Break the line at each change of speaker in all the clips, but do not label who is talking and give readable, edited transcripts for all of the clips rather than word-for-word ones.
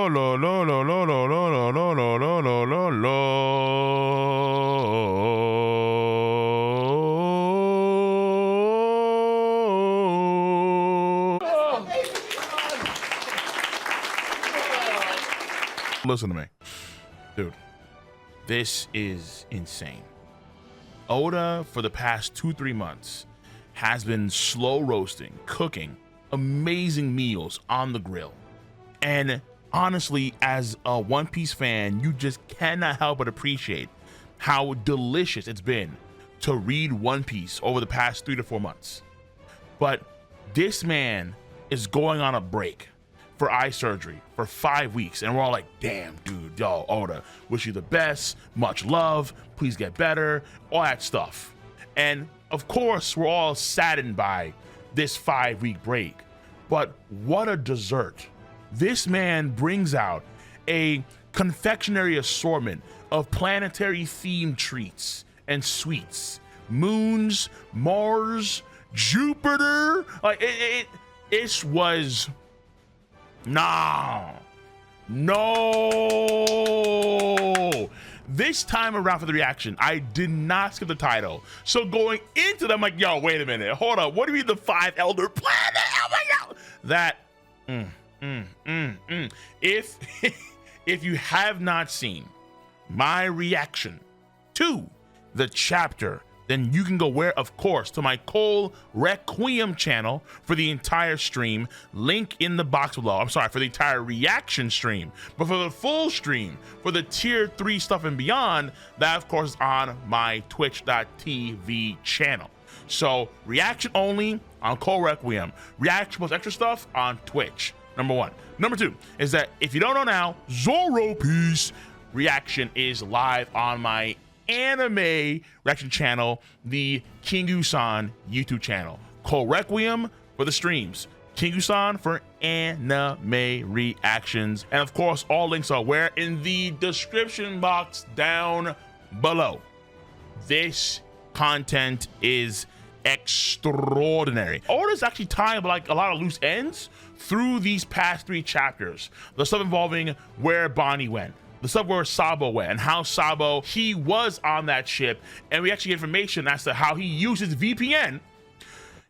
lo lo lo lo lo lo lo lo lo lo lo lo lo. Listen to me, dude. This is insane. Oda, for the past 2-3 months, has been slow roasting, cooking amazing meals on the grill. And honestly, as a One Piece fan, you just cannot help but appreciate how delicious it's been to read One Piece over the past 3 to 4 months. But this man is going on a break for eye surgery for 5 weeks, and we're all like, damn, dude, yo, Oda, wish you the best, much love, please get better, all that stuff. And of course, we're all saddened by this 5-week break, but what a dessert. This man brings out a confectionery assortment of planetary themed treats and sweets, moons, Mars, Jupiter. Like it was no. This time around for the reaction, I did not skip the title. So going into them, like, yo, wait a minute, hold up. What do you mean the 5 elder planet? Oh my God. That, If you have not seen my reaction to the chapter, then you can go where, of course, to my Requiem channel for the entire stream. Link in the box below. I'm sorry, for the entire reaction stream. But for the full stream, for the tier 3 stuff and beyond, that of course is on my twitch.tv channel. So reaction only on Requiem. Reaction plus extra stuff on Twitch. Number 1. Number 2 is that if you don't know now, Zoro Piece reaction is live on my anime reaction channel, the Kingu-san YouTube channel. Requiem for the streams, Kingu-san for anime reactions, and of course all links are where in the description box down below. This content is extraordinary. Oda's actually tying up like a lot of loose ends through these past 3 chapters. The stuff involving where Bonnie went, the stuff where Sabo went, and how Sabo, he was on that ship, and we actually get information as to how he uses VPN.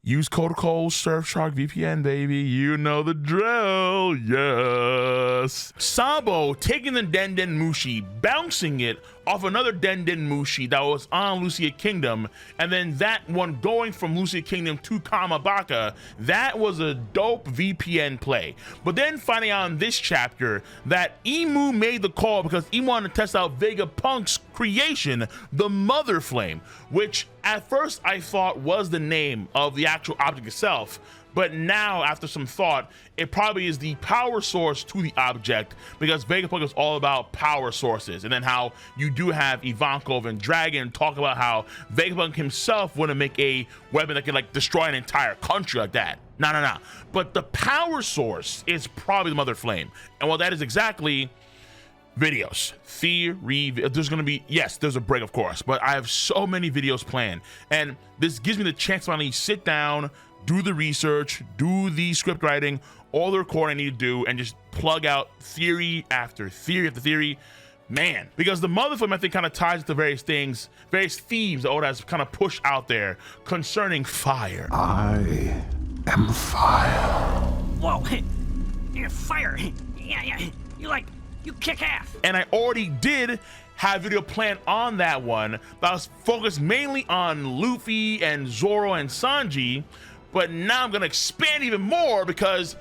Use code Surfshark VPN, baby. You know the drill. Yes. Sabo taking the Denden Mushi, bouncing it off another Denden Mushi that was on Lucia Kingdom, and then that one going from Lucia Kingdom to Kamabaka. That was a dope VPN play. But then finding out in this chapter that Emu made the call because he wanted to test out Vegapunk's creation, the Mother Flame, which at first I thought was the name of the actual object itself, but now after some thought, it probably is the power source to the object, because Vegapunk is all about power sources. And then how you do have Ivankov and Dragon talk about how Vegapunk himself wouldn't make a weapon that could like destroy an entire country like that. No. But the power source is probably the Mother Flame. And well, that is exactly videos, theory. There's gonna be, yes, there's a break of course, but I have so many videos planned, and this gives me the chance to finally sit down, do the research, do the script writing, all the recording I need to do, and just plug out theory after theory after theory, man. Because the Mother Flame, I think, kind of ties into various things, various themes that Oda has kind of pushed out there concerning fire.
I am fire.
Whoa, you're fire. Yeah, you kick ass.
And I already did have a video planned on that one that was focused mainly on Luffy and Zoro and Sanji, but now I'm gonna expand even more because,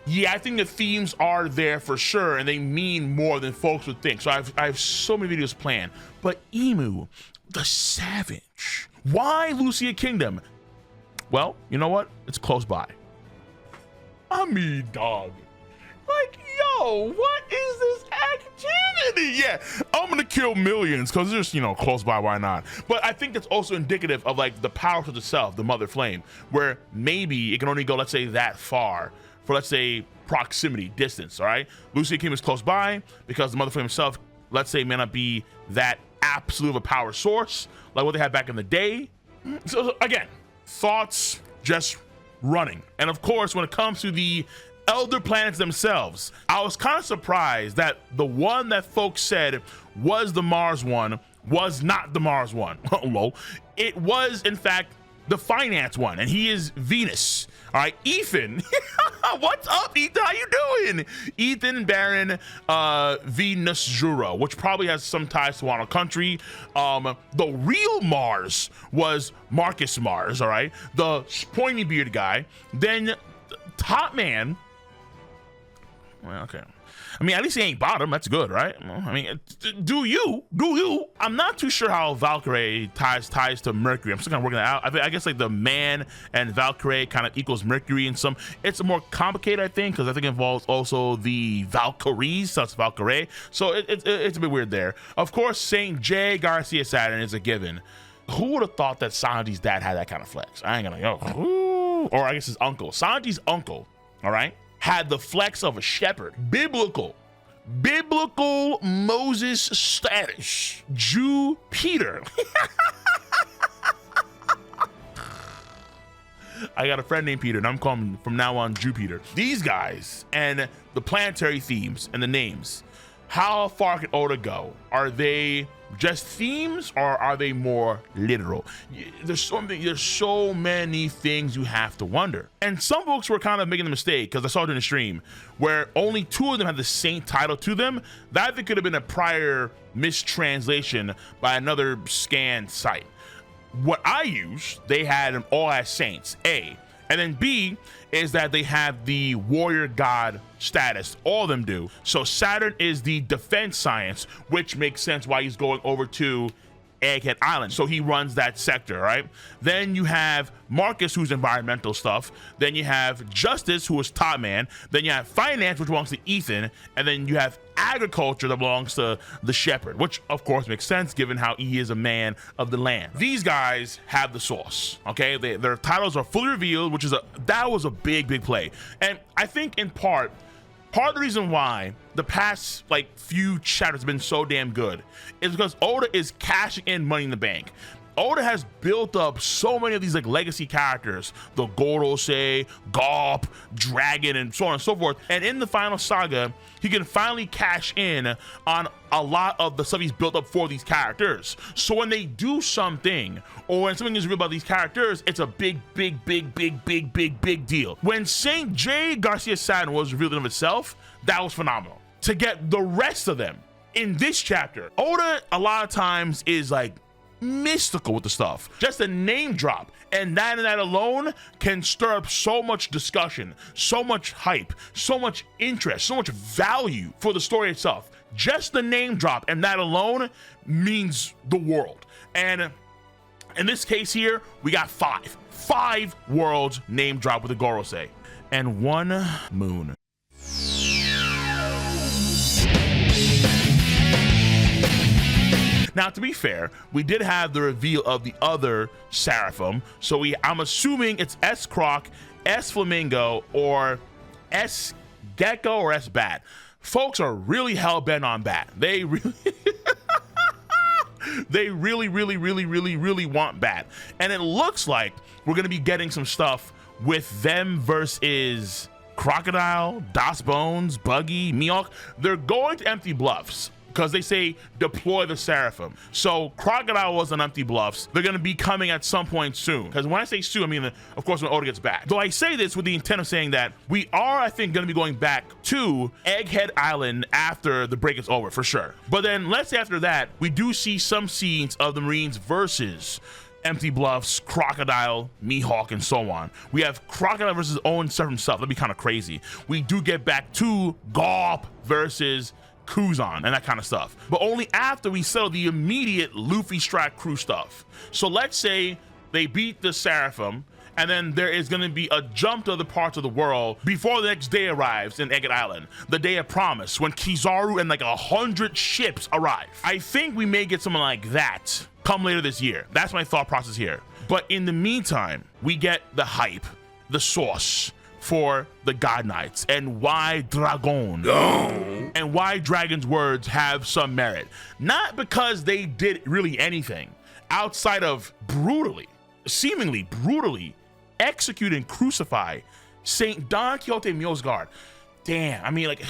yeah, I think the themes are there for sure, and they mean more than folks would think. So I have so many videos planned. But Emu, the Savage, why Lucia Kingdom? Well, you know what? It's close by. I mean, dog. Like, yo, what is this activity? Yeah, I'm gonna kill millions because it's just, you know, close by, why not? But I think that's also indicative of like the power of itself, the Mother Flame, where maybe it can only go, let's say, that far for, let's say, proximity, distance, all right? Lucia King is close by because the Mother Flame itself, let's say, may not be that absolute of a power source like what they had back in the day. So again, thoughts just running. And of course, when it comes to the elder planets themselves. I was kind of surprised that the one that folks said was the Mars one was not the Mars one. Lol. It was, in fact, the finance one, and he is Venus. All right, Ethan. What's up, Ethan? How you doing? Ethan Baron Venus Jura, which probably has some ties to our country. The real Mars was Marcus Mars, all right? The pointy beard guy. Then top man. Well, okay. I mean, at least he ain't bottom. That's good, right? I mean, do you? I'm not too sure how Valkyrie ties to Mercury. I'm still kind of working that out. I guess like the man and Valkyrie kind of equals Mercury in some. It's more complicated, I think, because I think it involves also the Valkyries, so it's Valkyrie. So it's a bit weird there. Of course, Saint J. Garcia Saturn is a given. Who would have thought that Sanji's dad had that kind of flex? I ain't gonna go. Or I guess his uncle. Sanji's uncle, all right, had the flex of a shepherd. Biblical Moses status. Jew Peter. I got a friend named Peter, and I'm calling him from now on Jew Peter. These guys and the planetary themes and the names. How far can Oda go? Are they just themes, or are they more literal? There's so many things you have to wonder. And some folks were kind of making the mistake, because I saw it in the stream, where only 2 of them had the same title to them. That I think could have been a prior mistranslation by another scan site. What I used, they had them all as saints, A. And then B is that they have the warrior god status. All of them do. So Saturn is the defense science, which makes sense why he's going over to Egghead Island. So he runs that sector, right? Then you have Marcus, who's environmental stuff. Then you have Justice, who is top man. Then you have finance, which belongs to Ethan. And then you have agriculture that belongs to the shepherd, which of course makes sense given how he is a man of the land. These guys have the sauce, okay? Their titles are fully revealed, which is that was a big play. And I think in part of the reason why the past like few chapters have been so damn good is because Oda is cashing in Money in the Bank. Oda has built up so many of these like legacy characters, the Gorosei, Garp, Dragon, and so on and so forth. And in the final saga, he can finally cash in on a lot of the stuff he's built up for these characters. So when they do something, or when something is real about these characters, it's a big deal. When Saint J. Garcia Saturn was revealed in of itself, that was phenomenal. To get the rest of them in this chapter, Oda a lot of times is like mystical with the stuff. Just a name drop, and that alone can stir up so much discussion, so much hype, so much interest, so much value for the story itself. Just the name drop, and that alone means the world. And in this case here, we got five worlds name drop with the Gorosei and 1 moon. Now, to be fair, we did have the reveal of the other Seraphim, so I'm assuming it's S Croc, S Flamingo, or S Gecko, or S Bat. Folks are really hell-bent on Bat. They really really want Bat. And it looks like we're gonna be getting some stuff with them versus Crocodile, Das Bones, Buggy, Mihawk. They're going to Empty Bluffs, because they say deploy the Seraphim. So Crocodile was on Empty Bluffs. They're gonna be coming at some point soon. Because when I say soon, I mean, of course, when Oda gets back. Though I say this with the intent of saying that we are, I think, gonna be going back to Egghead Island after the break is over, for sure. But then let's say after that, we do see some scenes of the Marines versus Empty Bluffs, Crocodile, Mihawk, and so on. We have Crocodile versus Owen himself. That'd be kind of crazy. We do get back to Garp versus Kuzan and that kind of stuff, but only after we settle the immediate Luffy Strat crew stuff. So let's say they beat the Seraphim, and then there is going to be a jump to other parts of the world before the next day arrives in Egghead Island, the day of promise, when Kizaru and like 100 ships arrive. I think we may get something like that come later this year. That's my thought process here. But in the meantime, we get the hype, the sauce for the God Knights, and why Dragon, and why Dragon's words have some merit. Not because they did really anything outside of seemingly brutally execute and crucify Saint Don Quixote Mjolnir. Damn, I mean, like,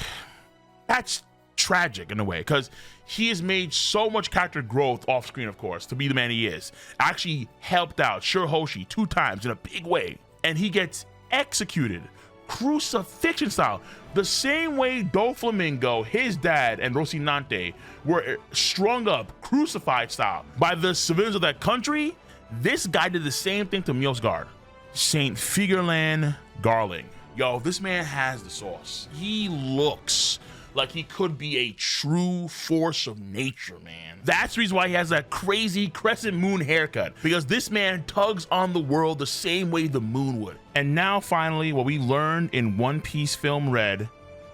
that's tragic in a way, because he has made so much character growth off screen, of course, to be the man he is. Actually helped out Shirahoshi 2 times in a big way, and he gets executed crucifixion style, the same way Doflamingo, his dad, and Rocinante were strung up crucified style by the civilians of that country. This guy did the same thing to Mjolnir. Saint Figureland Garling. Yo, this man has the sauce. He looks like he could be a true force of nature, man. That's the reason why he has that crazy crescent moon haircut, because this man tugs on the world the same way the moon would. And now finally, what we learned in One Piece Film Red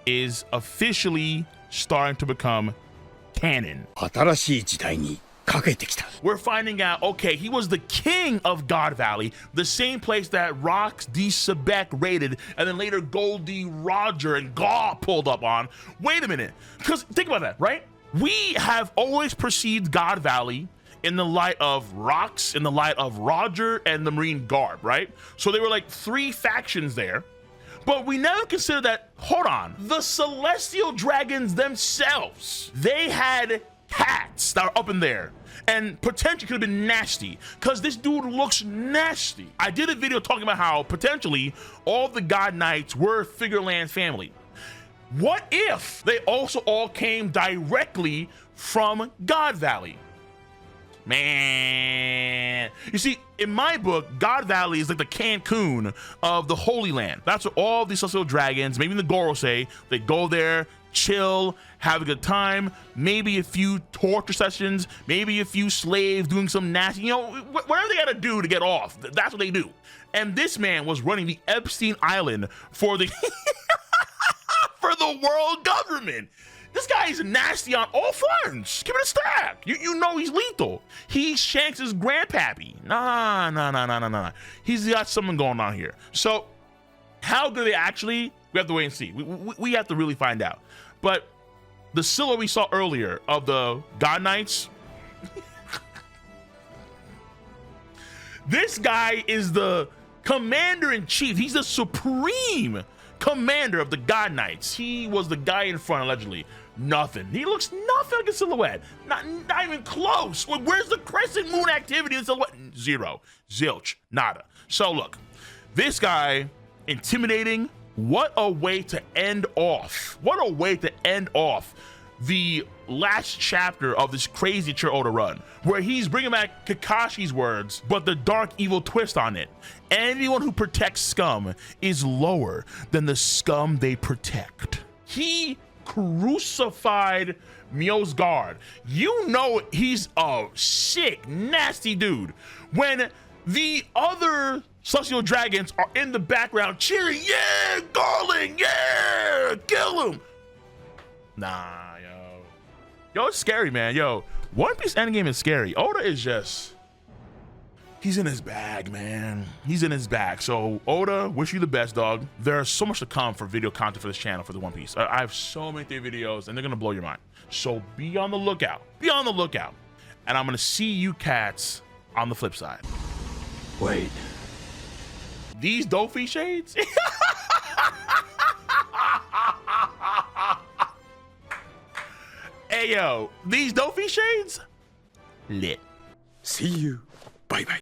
is officially starting to become canon. We're finding out, okay, he was the king of God Valley, the same place that Rox D. Sebek raided, and then later Goldie, Roger, and Gaw pulled up on. Wait a minute, because think about that, right? We have always perceived God Valley in the light of Rox, in the light of Roger, and the Marine Guard, right? So they were like 3 factions there, but we never considered that, hold on, the Celestial Dragons themselves, they had cats that are up in there and potentially could have been nasty, because this dude looks nasty. I did a video talking about how potentially all the God Knights were Figureland's family. What if they also all came directly from God Valley? Man, you see, in my book, God Valley is like the Cancun of the Holy Land. That's what all these celestial dragons, maybe the Gorosei, they go there, chill, have a good time, maybe a few torture sessions, maybe a few slaves doing some nasty, you know, whatever they gotta do to get off, that's what they do. And this man was running the Epstein Island for the for the world government. This guy is nasty on all fronts. Give it a stack. You know he's lethal. He's Shanks' grandpappy. Nah. He's got something going on here. So how good they actually, we have to wait and see. We have to really find out. But the silhouette we saw earlier of the God Knights, this guy is the commander-in-chief. He's the supreme commander of the God Knights. He was the guy in front, allegedly. Nothing. He looks nothing like a silhouette. Not even close. Where's the crescent moon activity in the silhouette? Zero. Zilch. Nada. So look, this guy, intimidating. What a way to end off. What a way to end off the last chapter of this crazy Oda run, where he's bringing back Kakashi's words, but the dark evil twist on it. Anyone who protects scum is lower than the scum they protect. He crucified Mjolnir. You know he's a sick, nasty dude. When the other celestial dragons are in the background cheering, yeah, Garling, yeah, kill him. Nah, yo, it's scary, man. Yo, One Piece Endgame is scary. Oda is just, he's in his bag, man. He's in his bag. So Oda, wish you the best, dog. There's so much to come for video content for this channel for the One Piece. I have so many videos, and they're gonna blow your mind. So be on the lookout. Be on the lookout. And I'm gonna see you cats on the flip side.
Wait.
These Dofi shades? Hey, yo, these Dofi shades? Lit.
See you. Bye-bye.